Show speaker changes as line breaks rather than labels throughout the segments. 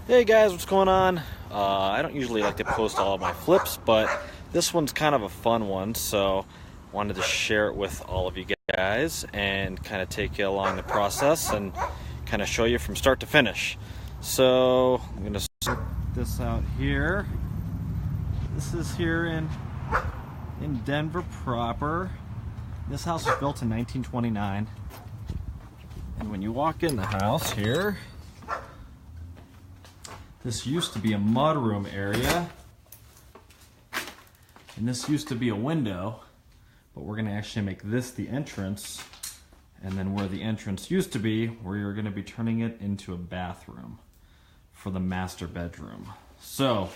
Hey guys, what's going on? I don't usually like to post all of my flips, but this one's kind of a fun one, so wanted to share it with all of you guys and kind of take you along the process and kind of show you from start to finish. So I'm going to start this out here. This is here in Denver proper. This house was built in 1929, and when you walk in the house here, this used to be a mudroom area, and this used to be a window, but we're going to actually make this the entrance, and then where the entrance used to be, we're going to be turning it into a bathroom for the master bedroom. So,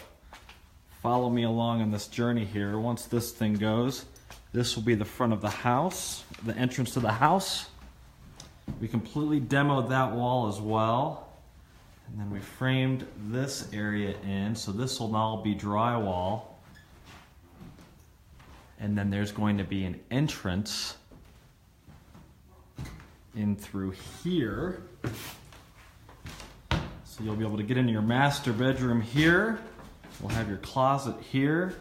follow me along on this journey here. Once this thing goes, this will be the front of the house, the entrance to the house. We completely demoed that wall as well. And then we framed this area in, so this will now be drywall. And then there's going to be an entrance in through here. So you'll be able to get into your master bedroom here. We'll have your closet here,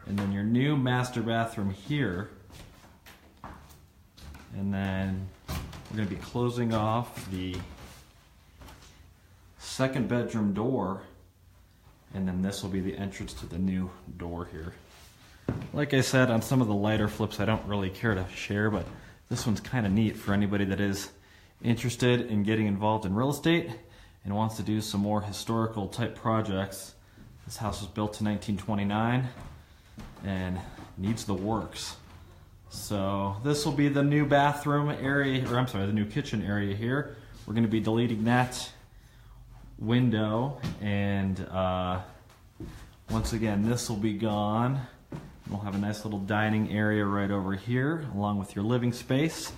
and then your new master bathroom here. And then we're going to be closing off the second bedroom door, and then this will be the entrance to the new door here. Like I said, on some of the lighter flips I don't really care to share, but this one's kind of neat for anybody that is interested in getting involved in real estate and wants to do some more historical type projects. This house was built in 1929 and needs the works. So this will be the new bathroom area, or I'm sorry, the new kitchen area here. We're going to be deleting that window, and once again this will be gone. We'll have a nice little dining area right over here along with your living space.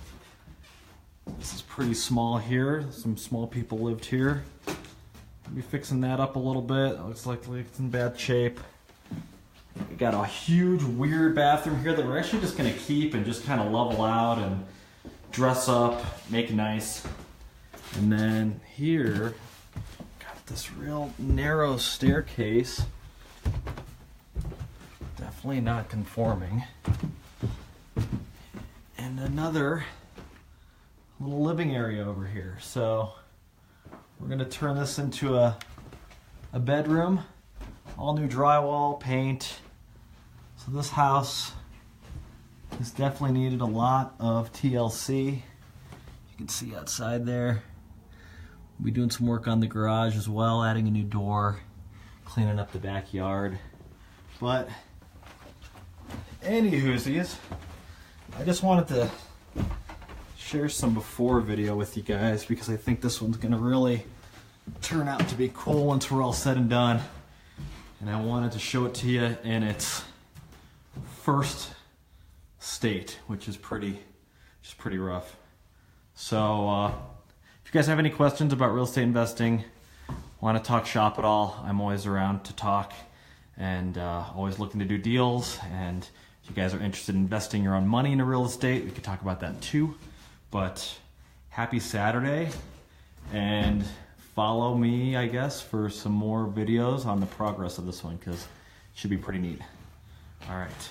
This is pretty small here. Some small people lived here. I'll be fixing that up a little bit. It looks like it's in bad shape. We got a huge weird bathroom here that we're actually just going to keep and just kind of level out and dress up, make nice. And then here this real narrow staircase, definitely not conforming, and another little living area over here. So we're going to turn this into a bedroom, all new drywall, paint. So this house has definitely needed a lot of TLC. You can see outside there. We'll be doing some work on the garage as well, adding a new door, cleaning up the backyard. But anywhoosies, I just wanted to share some before video with you guys because I think this one's gonna really turn out to be cool once we're all said and done. And I wanted to show it to you in its first state, which is pretty rough. So if you guys have any questions about real estate investing, want to talk shop at all, I'm always around to talk, and always looking to do deals. And if you guys are interested in investing your own money into real estate, we could talk about that too. But happy Saturday, and follow me, I guess, for some more videos on the progress of this one, because it should be pretty neat. All right.